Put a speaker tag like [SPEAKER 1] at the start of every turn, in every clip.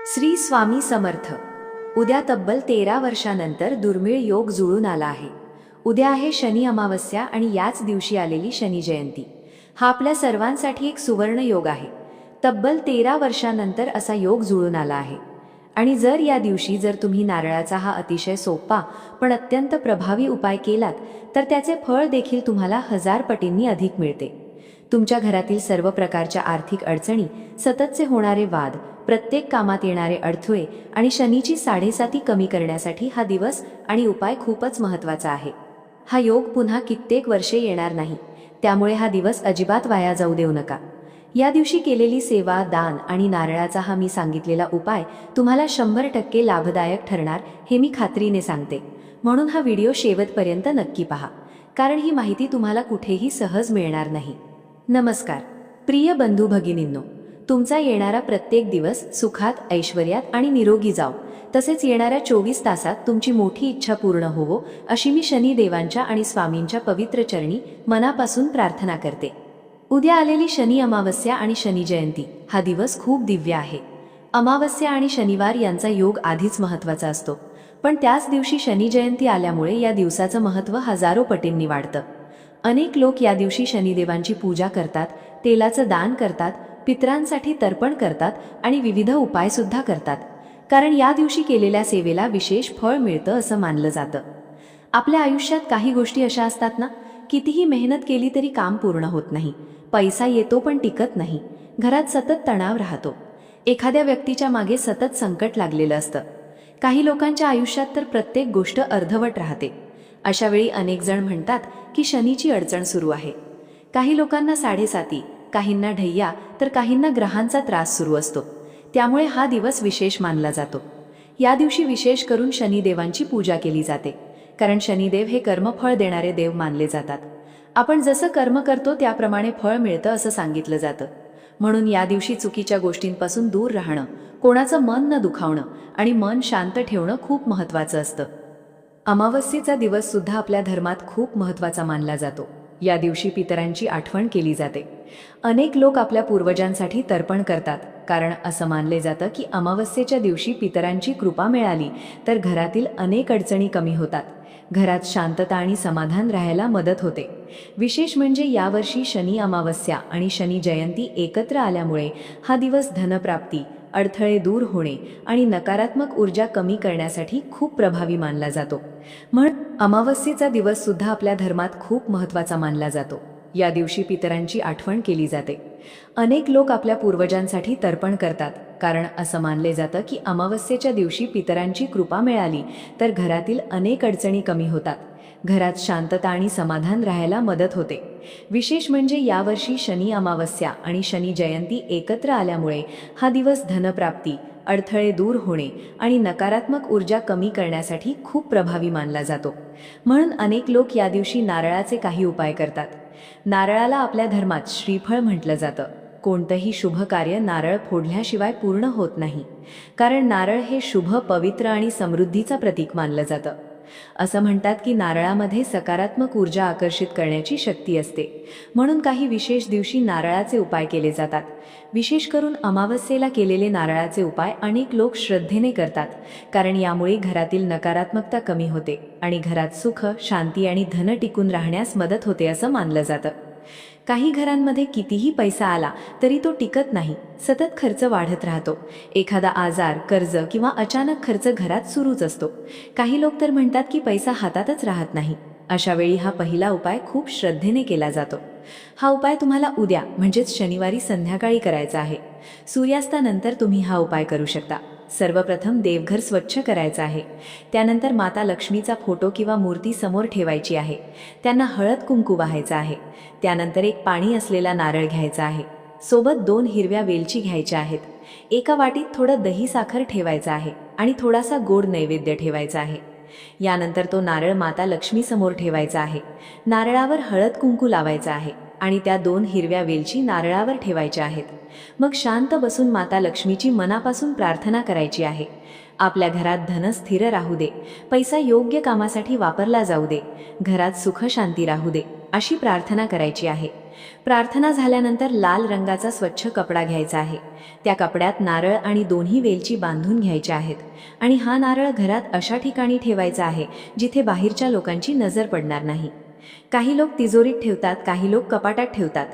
[SPEAKER 1] श्री स्वामी समर्थ. उद्या तब्बल 13 वर्षानंतर दुर्मिळ योग जुळून आला आहे. उद्या आहे शनी अमावस्या आणि याच दिवशी आलेली शनी जयंती. हा आपल्या सर्वांसाठी एक सुवर्ण योग आहे. तब्बल 13 वर्षानंतर असा योग जुळून आला आहे. आणि या दिवशी जर तुम्ही नारळाचा हा अतिशय सोपा पण अत्यंत प्रभावी उपाय केलात तर त्याचे फळ देखील तुम्हाला 1000 पटींनी अधिक मिळते. तुमच्या घरातील सर्व प्रकारच्या आर्थिक अडचणी, सततचे होणारे वाद, प्रत्येक कामात येणारे अडथळे आणि शनीची साडेसाती कमी करण्यासाठी हा दिवस आणि उपाय खूपच महत्त्वाचा आहे. हा योग पुन्हा कित्येक वर्षे येणार नाही, त्यामुळे हा दिवस अजिबात वाया जाऊ देऊ नका. या दिवशी केलेली सेवा, दान आणि नारळाचा हा मी सांगितलेला उपाय तुम्हाला 100% लाभदायक ठरणार हे मी खात्रीने सांगते. म्हणून हा व्हिडिओ शेवटपर्यंत नक्की पहा, कारण ही माहिती तुम्हाला कुठेही सहज मिळणार नाही. नमस्कार प्रिय बंधू भगिनींनो, तुमचा येणारा प्रत्येक दिवस सुखात, ऐश्वर्यात आणि निरोगी जाओ. तसेच येणाऱ्या 24 तासात तुमची मोठी इच्छा पूर्ण होवो अशी मी शनी देवांच्या आणि स्वामींच्या पवित्र चरणी मनापासून प्रार्थना करते. उद्या आलेली शनी अमावस्या आणि शनी जयंती हा दिवस खूप दिव्य आहे. अमावस्या आणि शनिवार यांचा योग आधीच महत्त्वाचा असतो, पण त्याच दिवशी शनी जयंती आल्यामुळे या दिवसाचं महत्त्व हजारो पटींनी वाढतं. अनेक लोक या दिवशी शनिदेवांची पूजा करतात, तेलाचं दान करतात, पितरांसाठी तर्पण करतात आणि विविध उपाय सुद्धा करतात, कारण या दिवशी केलेल्या सेवेला विशेष फळ मिळतं असं मानलं जातं. आपल्या आयुष्यात काही गोष्टी अशा असतात ना, कितीही मेहनत केली तरी काम पूर्ण होत नाही, पैसा येतो पण टिकत नाही, घरात सतत तणाव राहतो, एखाद्या व्यक्तीच्या मागे सतत संकट लागलेलं असतं. काही लोकांच्या आयुष्यात तर प्रत्येक गोष्ट अर्धवट राहते. अशा वेळी अनेक जण म्हणतात की शनीची अडचण सुरू आहे. काही लोकांना साडेसाती, काहींना ढय्या तर काहींना ग्रहांचा त्रास सुरू असतो. त्यामुळे हा दिवस विशेष मानला जातो. या दिवशी विशेष करून शनिदेवांची पूजा केली जाते, कारण शनिदेव हे कर्मफळ देणारे देव मानले जातात. आपण जसं कर्म करतो त्याप्रमाणे फळ मिळतं असं सांगितलं जातं. म्हणून या दिवशी चुकीच्या गोष्टींपासून दूर राहणं, कोणाचं मन न दुखावणं आणि मन शांत ठेवणं खूप महत्त्वाचं असतं. अमावस्येचा दिवस सुद्धा आपल्या धर्मात खूप महत्त्वाचा मानला जातो. या दिवशी पितरांची आठवण केली जाते. अनेक लोक आपल्या पूर्वजांसाठी तर्पण करतात, कारण असं मानले जातं की अमावस्येच्या दिवशी पितरांची कृपा मिळाली तर घरातील अनेक अडचणी कमी होतात, घरात शांतता आणि समाधान राहायला मदत होते. विशेष म्हणजे यावर्षी शनी अमावस्या आणि शनी जयंती एकत्र आल्यामुळे हा दिवस धनप्राप्ती, अडथळे दूर होणे आणि नकारात्मक ऊर्जा कमी करण्यासाठी खूप प्रभावी मानला जातो. म्हणून अमावस्येचा दिवस सुद्धा आपल्या धर्मात खूप महत्त्वाचा मानला जातो. या दिवशी पितरांची आठवण केली जाते. अनेक लोक आपल्या पूर्वजांसाठी तर्पण करतात, कारण असं मानले जातं की अमावस्येच्या दिवशी पितरांची कृपा मिळाली तर घरातील अनेक अडचणी कमी होतात, घरात शांतता आणि समाधान राहायला मदत होते. विशेष म्हणजे यावर्षी शनी अमावस्या आणि शनी जयंती एकत्र आल्यामुळे हा दिवस धनप्राप्ती, अडथळे दूर होणे आणि नकारात्मक ऊर्जा कमी करण्यासाठी खूप प्रभावी मानला जातो. म्हणून अनेक लोक या दिवशी नारळाचे काही उपाय करतात. नारळाला आपल्या धर्मात श्रीफळ म्हटलं जातं. कोणतंही शुभ कार्य नारळ फोडल्याशिवाय पूर्ण होत नाही, कारण नारळ हे शुभ, पवित्र आणि समृद्धीचं प्रतीक मानलं जातं. असं म्हणतात की नारळामध्ये सकारात्मक ऊर्जा आकर्षित करण्याची शक्ती असते. म्हणून काही विशेष दिवशी नारळाचे उपाय केले जातात. विशेष करून अमावस्येला केलेले नारळाचे उपाय अनेक लोक श्रद्धेने करतात, कारण यामुळे घरातील नकारात्मकता कमी होते आणि घरात सुख, शांती आणि धन टिकून राहण्यास मदत होते असं मानलं जातं. काही घरांमध्ये कितीही पैसा आला तरी तो टिकत नाही, सतत खर्च वाढत राहतो. एखादा आजार, कर्ज किंवा अचानक खर्च घरात सुरूच असतो. काही लोक तर म्हणतात की पैसा हातातच राहत नाही. अशा वेळी हा पहिला उपाय खूप श्रद्धेने केला जातो. हा उपाय तुम्हाला उद्या म्हणजेच शनिवारी संध्याकाळी करायचा आहे. सूर्यास्तानंतर तुम्ही हा उपाय करू शकता. सर्वप्रथम देवघर स्वच्छ करायचं आहे. त्यानंतर माता लक्ष्मीचा फोटो किंवा मूर्ती समोर ठेवायची आहे. त्यांना हळद कुंकू वाहायचं आहे. त्यानंतर एक पाणी असलेला नारळ घ्यायचा आहे. सोबत 2 हिरव्या वेलची घ्यायच्या आहेत. एका वाटीत थोडं दही साखर ठेवायचं आहे आणि थोडासा गोड नैवेद्य ठेवायचा आहे. यानंतर तो नारळ माता लक्ष्मी समोर ठेवायचा आहे. नारळावर हळद कुंकू लावायचा आहे आणि त्या 2 हिरव्या वेलची नारळावर ठेवायच्या आहेत. मग शांत बसून माता लक्ष्मीची मनापासून प्रार्थना करायची आहे. आपल्या घरात धन स्थिर राहू दे, पैसा योग्य कामासाठी वापरला जाऊ दे, घरात सुख शांती राहू दे, अशी प्रार्थना करायची आहे. प्रार्थना झाल्यानंतर लाल रंगाचा स्वच्छ कपडा घ्यायचा आहे. त्या कपड्यात नारळ आणि दोन्ही वेलची बांधून घ्यायच्या आहेत आणि हा नारळ घरात अशा ठिकाणी ठेवायचा आहे जिथे बाहेरच्या लोकांची नजर पडणार नाही. काही लोक तिजोरीत ठेवतात, काही लोक कपाटात ठेवतात.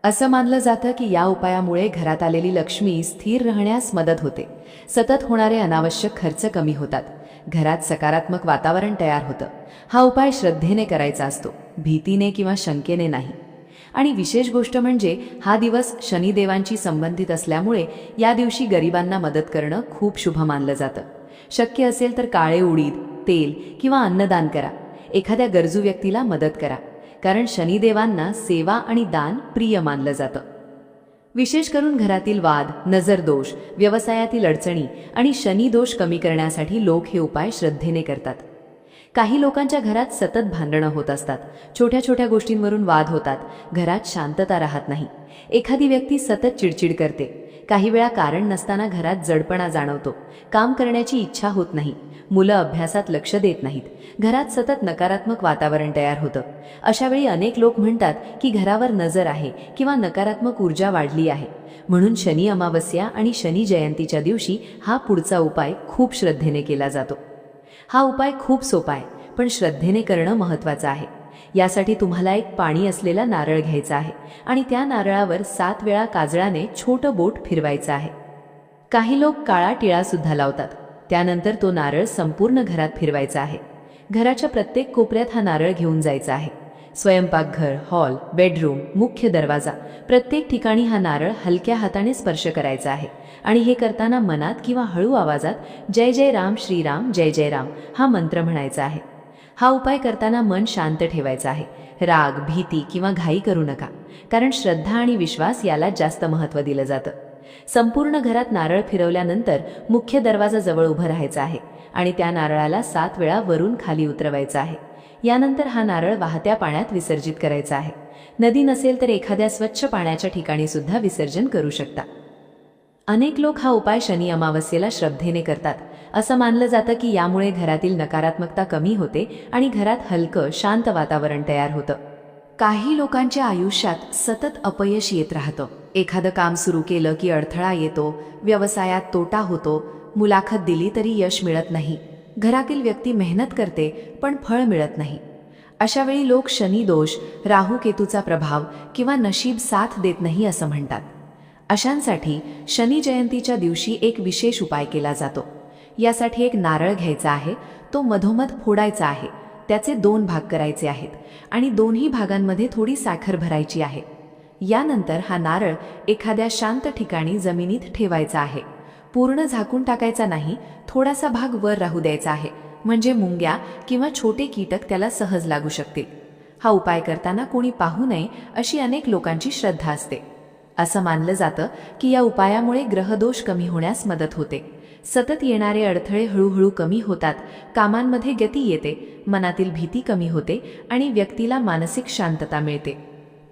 [SPEAKER 1] असं मानलं जातं की या उपायामुळे घरात आलेली लक्ष्मी स्थिर राहण्यास मदत होते. सतत होणारे अनावश्यक खर्च कमी होतात. घरात सकारात्मक वातावरण तयार होतं. हा उपाय श्रद्धेने करायचा असतो, भीतीने किंवा शंकेने नाही. आणि विशेष गोष्ट म्हणजे हा दिवस शनिदेवांशी संबंधित असल्यामुळे या दिवशी गरिबांना मदत करणं खूप शुभ मानलं जातं. शक्य असेल तर काळे उडीद, तेल किंवा अन्नदान करा. एखाद्या गरजू व्यक्तीला मदत करा, कारण शनिदेवांना सेवा आणि दान प्रिय मानलं जातं. विशेष करून घरातील वाद, नजरदोष, व्यवसायातील अडचणी आणि शनिदोष कमी करण्यासाठी लोक हे उपाय श्रद्धेने करतात. काही लोकांच्या घरात सतत भांडणं होत असतात. छोट्या छोट्या गोष्टींवरून वाद होतात. घरात शांतता राहत नाही. एखादी व्यक्ती सतत चिडचिड करते. काही वेळा कारण नसताना घरात जडपणा जाणवतो. काम करण्याची इच्छा होत नाही. मुलं अभ्यासात लक्ष देत नाहीत. घरात सतत नकारात्मक वातावरण तयार होतं. अशा वेळी अनेक लोक म्हणतात की घरावर नजर आहे किंवा नकारात्मक ऊर्जा वाढली आहे. म्हणून शनी अमावस्या आणि शनी जयंतीच्या दिवशी हा पुढचा उपाय खूप श्रद्धेने केला जातो. हा उपाय खूप सोपा आहे, पण श्रद्धेने करणं महत्त्वाचं आहे. यासाठी तुम्हाला एक पाणी असलेला नारळ घ्यायचा आहे आणि त्या नारळावर 7 वेळा काजळाने छोटं बोट फिरवायचं आहे. काही लोक काळा टिळा सुद्धा लावतात. त्यानंतर तो नारळ संपूर्ण घरात फिरवायचा आहे. घराच्या प्रत्येक कोपऱ्यात हा नारळ घेऊन जायचा आहे. स्वयंपाकघर, हॉल, बेडरूम, मुख्य दरवाजा, प्रत्येक ठिकाणी हा नारळ हलक्या हाताने स्पर्श करायचा आहे आणि हे करताना मनात किंवा हळू आवाजात जय जय राम श्रीराम जय जय राम हा मंत्र म्हणायचा आहे. हा उपाय करताना मन शांत ठेवायचं आहे. राग, भीती किंवा घाई करू नका, कारण श्रद्धा आणि विश्वास याला जास्त महत्त्व दिलं जातं. संपूर्ण घरात नारळ फिरवल्यानंतर मुख्य दरवाजाजवळ उभं राहायचं आहे आणि त्या नारळाला 7 वेळा वरून खाली उतरवायचं आहे. यानंतर हा नारळ वाहत्या पाण्यात विसर्जित करायचा आहे. नदी नसेल तर एखाद्या स्वच्छ पाण्याच्या ठिकाणी सुद्धा विसर्जन करू शकता. अनेक लोक हा उपाय शनी अमावस्येला श्रद्धेने करतात. असं मानलं जातं की यामुळे घरातील नकारात्मकता कमी होते आणि घरात हलकं, शांत वातावरण तयार होतं. काही लोकांच्या आयुष्यात सतत अपयश येत राहतं. एखादं काम सुरू केलं की अडथळा येतो, व्यवसायात तोटा होतो, मुलाखत दिली तरी यश मिळत नाही, घरातील व्यक्ती मेहनत करते पण फळ मिळत नाही. अशा वेळी लोक शनी दोष, राहू केतूचा प्रभाव किंवा नशीब साथ देत नाही असं म्हणतात. अशांसाठी शनी जयंतीच्या दिवशी एक विशेष उपाय केला जातो. यासाठी एक नारळ घ्यायचा आहे. तो मधोमध फोडायचा आहे. त्याचे 2 भाग करायचे आहेत आणि दोन्ही भागांमध्ये थोडी साखर भरायची आहे. यानंतर हा नारळ एखाद्या शांत ठिकाणी जमिनीत ठेवायचा आहे. पूर्ण झाकून टाकायचा नाही, थोडासा भाग वर राहू द्यायचा आहे, म्हणजे मुंग्या किंवा छोटे कीटक त्याला सहज लागू शकतील. हा उपाय करताना कोणी पाहू नये अशी अनेक लोकांची श्रद्धा असते. असं मानलं जातं की या उपायामुळे ग्रहदोष कमी होण्यास मदत होते. सतत येणारे अडथळे हळूहळू कमी होतात. कामांमध्ये गती येते, मनातील भीती कमी होते आणि व्यक्तीला मानसिक शांतता मिळते.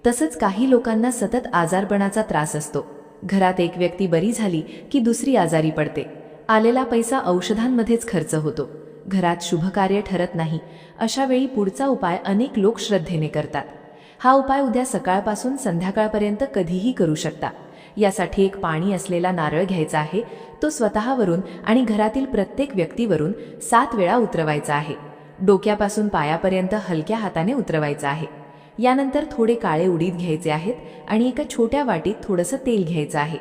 [SPEAKER 1] तसंच काही लोकांना सतत आजारपणाचा त्रास असतो. घरात एक व्यक्ती बरी झाली की दुसरी आजारी पडते. आलेला पैसा औषधांमध्येच खर्च होतो. घरात शुभकार्य ठरत नाही. अशा वेळी पुढचा उपाय अनेक लोक श्रद्धेने करतात. हा उपाय उद्या सकाळपासून संध्याकाळपर्यंत कधीही करू शकता. यासाठी एक पाणी असलेला नारळ घ्यायचा आहे. तो स्वतःवरून आणि घरातील प्रत्येक व्यक्तीवरून 7 वेळा उतरवायचा आहे. डोक्यापासून पायापर्यंत हलक्या हाताने उतरवायचा आहे. यानंतर थोडे काळे उडीद घ्यायचे आहेत आणि एका छोट्या वाटीत थोडंसं तेल घ्यायचं आहे.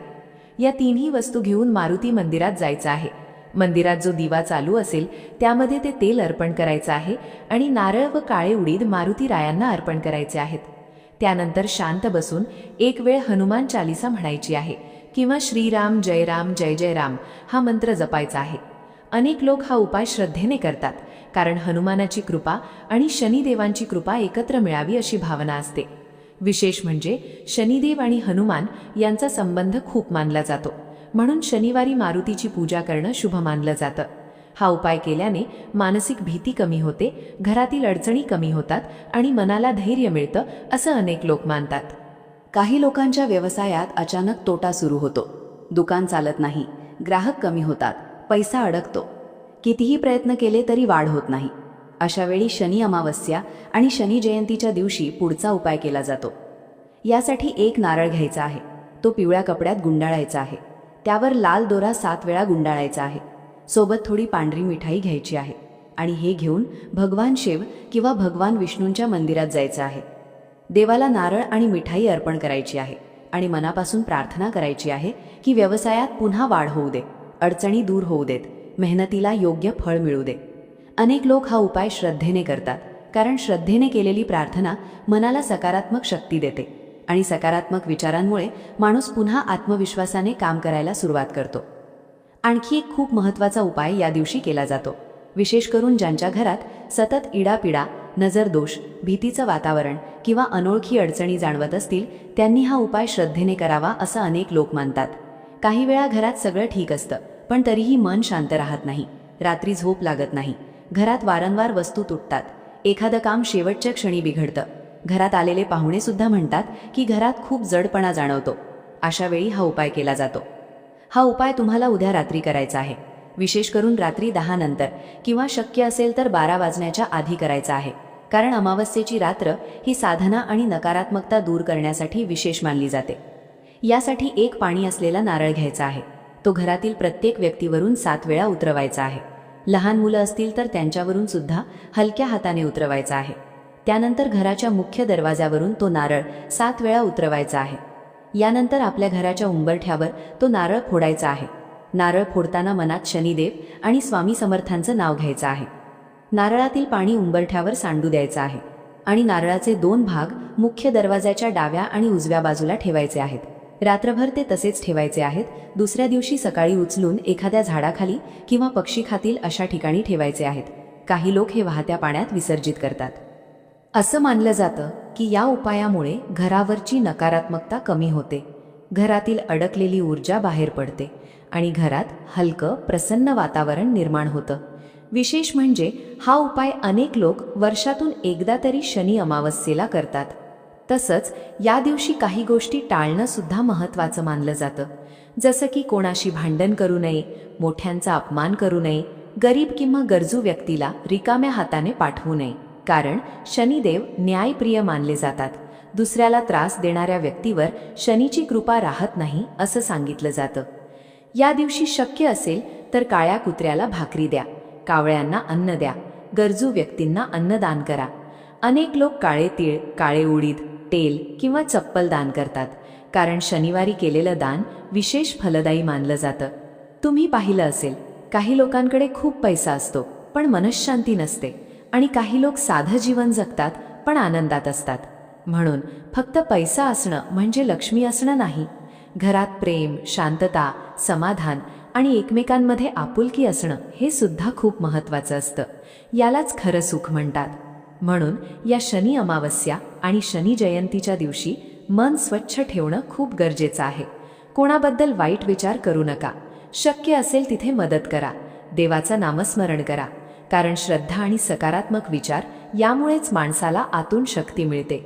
[SPEAKER 1] या 3ही वस्तू घेऊन मारुती मंदिरात जायचं आहे. मंदिरात जो दिवा चालू असेल त्यामध्ये ते तेल अर्पण करायचं आहे आणि नारळ व काळे उडीद मारुती रायांना अर्पण करायचे आहेत. त्यानंतर शांत बसून एक वेळ हनुमान चालीसा म्हणायची आहे किंवा श्रीराम जय राम जय जय राम हा मंत्र जपायचा आहे. अनेक लोक हा उपाय श्रद्धेने करतात, कारण हनुमानाची कृपा आणि शनिदेवांची कृपा एकत्र मिळावी अशी भावना असते. विशेष म्हणजे शनिदेव आणि हनुमान यांचा संबंध खूप मानला जातो. म्हणून शनिवारी मारुतीची पूजा करणं शुभ मानलं जातं. हा उपाय केल्याने मानसिक भीती कमी होते, घरातील अडचणी कमी होतात आणि मनाला धैर्य मिळतं असं अनेक लोक मानतात. काही लोकांच्या व्यवसायात अचानक तोटा सुरू होतो. दुकान चालत नाही, ग्राहक कमी होतात, पैसा अडकतो. कितीही प्रयत्न केले तरी वाढ होत नाही. अशा वेळी शनी अमावस्या आणि शनी जयंतीच्या दिवशी पुढचा उपाय केला जातो. यासाठी एक नारळ घ्यायचा आहे, तो पिवळ्या कपड्यात गुंडाळायचा आहे, त्यावर लाल दोरा 7 वेळा गुंडाळायचा आहे, सोबत थोडी पांढरी मिठाई घ्यायची आहे आणि हे घेऊन भगवान शिव किंवा भगवान विष्णूंच्या मंदिरात जायचं आहे. देवाला नारळ आणि मिठाई अर्पण करायची आहे आणि मनापासून प्रार्थना करायची आहे की व्यवसायात पुन्हा वाढ होऊ दे, अडचणी दूर होऊ देत, मेहनतीला योग्य फळ मिळू दे. अनेक लोक हा उपाय श्रद्धेने करतात, कारण श्रद्धेने केलेली प्रार्थना मनाला सकारात्मक शक्ती देते आणि सकारात्मक विचारांमुळे माणूस पुन्हा आत्मविश्वासाने काम करायला सुरुवात करतो. आणखी एक खूप महत्त्वाचा उपाय या दिवशी केला जातो. विशेष करून ज्यांच्या घरात सतत इडापिडा, नजरदोष, भीतीचं वातावरण किंवा अनोळखी अडचणी जाणवत असतील, त्यांनी हा उपाय श्रद्धेने करावा असं अनेक लोक मानतात. काही वेळा घरात सगळं ठीक असतं, पण तरीही मन शांत राहत नाही, रात्री झोप लागत नाही, घरात वारंवार वस्तू तुटतात, एखादं काम शेवटच्या क्षणी बिघडतं, घरात आलेले पाहुणे सुद्धा म्हणतात की घरात खूप जडपणा जाणवतो. अशा वेळी हा उपाय केला जातो. हा उपाय तुम्हाला उद्या रात्री करायचा आहे. विशेष करून रात्री 10 नंतर किंवा शक्य असेल तर 12 वाजण्याच्या आधी करायचा आहे, कारण अमावस्येची रात्र ही साधना आणि नकारात्मकता दूर करण्यासाठी विशेष मानली जाते. यासाठी एक पाणी असलेला नारळ घ्यायचा आहे, तो घरातील प्रत्येक व्यक्तीवरून 7 वेळा उतरवायचा आहे. लहान मुलं असतील तर त्यांच्यावरून सुद्धा हलक्या हाताने उतरवायचा आहे. त्यानंतर घराच्या मुख्य दरवाजावरून तो नारळ 7 वेळा उतरवायचा आहे. यानंतर आपल्या घराच्या उंबरठ्यावर तो नारळ फोडायचा आहे. नारळ फोडताना मनात शनिदेव आणि स्वामी समर्थांचं नाव घ्यायचं आहे. नारळातील पाणी उंबरठ्यावर सांडू द्यायचं आहे आणि नारळाचे 2 भाग मुख्य दरवाजाच्या डाव्या आणि उजव्या बाजूला ठेवायचे आहेत. रात्रभर ते तसेच ठेवायचे आहेत. दुसऱ्या दिवशी सकाळी उचलून एखाद्या झाडाखाली किंवा पक्षी खातील अशा ठिकाणी ठेवायचे आहेत. काही लोक हे वाहत्या पाण्यात विसर्जित करतात. असं मानलं जातं की या उपायामुळे घरावरची नकारात्मकता कमी होते, घरातील अडकलेली ऊर्जा बाहेर पडते आणि घरात हलकं प्रसन्न वातावरण निर्माण होतं. विशेष म्हणजे हा उपाय अनेक लोक वर्षातून एकदा तरी शनी अमावस्येला करतात. तसंच या दिवशी काही गोष्टी टाळणं सुद्धा महत्त्वाचं मानलं जातं, जसं की कोणाशी भांडण करू नये, मोठ्यांचा अपमान करू नये, गरीब किंवा गरजू व्यक्तीला रिकाम्या हाताने पाठवू नये, कारण शनिदेव न्यायप्रिय मानले जातात. दुसऱ्याला त्रास देणाऱ्या व्यक्तीवर शनीची कृपा राहत नाही असं सांगितलं जातं. या दिवशी शक्य असेल तर काळ्या कुत्र्याला भाकरी द्या, कावळ्यांना अन्न द्या, गरजू व्यक्तींना अन्नदान करा. अनेक लोक काळे तीळ, काळे उडीद, तेल किंवा चप्पल दान करतात, कारण शनिवारी केलेलं दान विशेष फलदायी मानलं जातं. तुम्ही पाहिलं असेल, काही लोकांकडे खूप पैसा असतो पण मनःशांती नसते आणि काही लोक साधं जीवन जगतात पण आनंदात असतात. म्हणून फक्त पैसा असणं म्हणजे लक्ष्मी असणं नाही. घरात प्रेम, शांतता, समाधान आणि एकमेकांमध्ये आपुलकी असणं हे सुद्धा खूप महत्त्वाचं असतं. यालाच खरं सुख म्हणतात. म्हणून या शनी अमावस्या आणि शनी जयंतीच्या दिवशी मन स्वच्छ ठेवणं खूप गरजेचं आहे. कोणाबद्दल वाईट विचार करू नका. शक्य असेल तिथे मदत करा. देवाचं नामस्मरण करा, कारण श्रद्धा आणि सकारात्मक विचार यामुळेच माणसाला आतून शक्ती मिळते.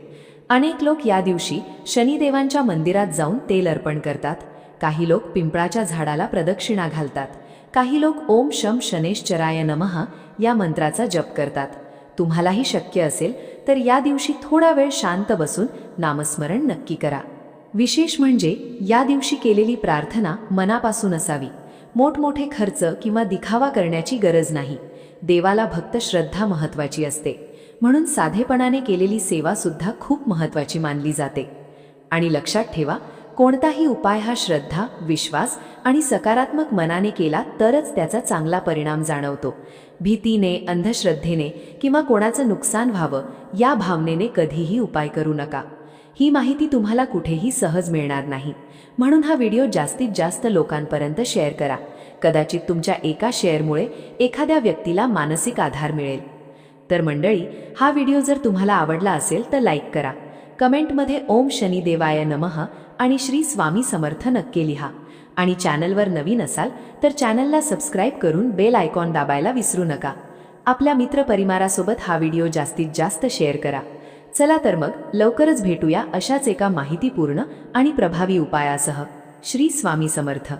[SPEAKER 1] अनेक लोक या दिवशी शनिदेवांच्या मंदिरात जाऊन तेल अर्पण करतात. काही लोक पिंपळाच्या झाडाला प्रदक्षिणा घालतात. काही लोक ओम शम शनेश्चराय नमः या मंत्राचा जप करतात. तुम्हालाही शक्य असेल तर या दिवशी थोडा वेळ शांत बसून नामस्मरण नक्की करा. विशेष म्हणजे या दिवशी केलेली प्रार्थना मनापासून असावी. मोठमोठे खर्च किंवा दिखावा करण्याची गरज नाही. देवाला भक्त श्रद्धा महत्त्वाची असते, म्हणून साधेपणाने केलेली सेवा सुद्धा खूप महत्त्वाची मानली जाते. आणि लक्षात ठेवा, कोणताही उपाय हा श्रद्धा, विश्वास आणि सकारात्मक मनाने केला तरच त्याचा चांगला परिणाम जाणवतो. भीतीने, अंधश्रद्धेने किंवा कोणाचं नुकसान व्हावं या भावनेने कधीही उपाय करू नका. ही माहिती तुम्हाला कुठेही सहज मिळणार नाही, म्हणून हा व्हिडिओ जास्तीत जास्त लोकांपर्यंत शेअर करा. कदाचित तुमच्या एका शेअरमुळे एखाद्या व्यक्तीला मानसिक आधार मिळेल. तर मंडळी, हा व्हिडिओ जर तुम्हाला आवडला असेल तर लाईक करा. कमेंटमध्ये ओम शनिदेवाय नमः आणि श्री स्वामी समर्थ नक्की लिहा. आणि चॅनलवर नवीन असाल तर चॅनलला सबस्क्राईब करून बेल आयकॉन दाबायला विसरू नका. आपल्या मित्रपरिवारासोबत हा व्हिडिओ जास्तीत जास्त शेअर करा. चला तर मग लवकरच भेटूया अशाच एका माहितीपूर्ण आणि प्रभावी उपायासह. श्री स्वामी समर्थ.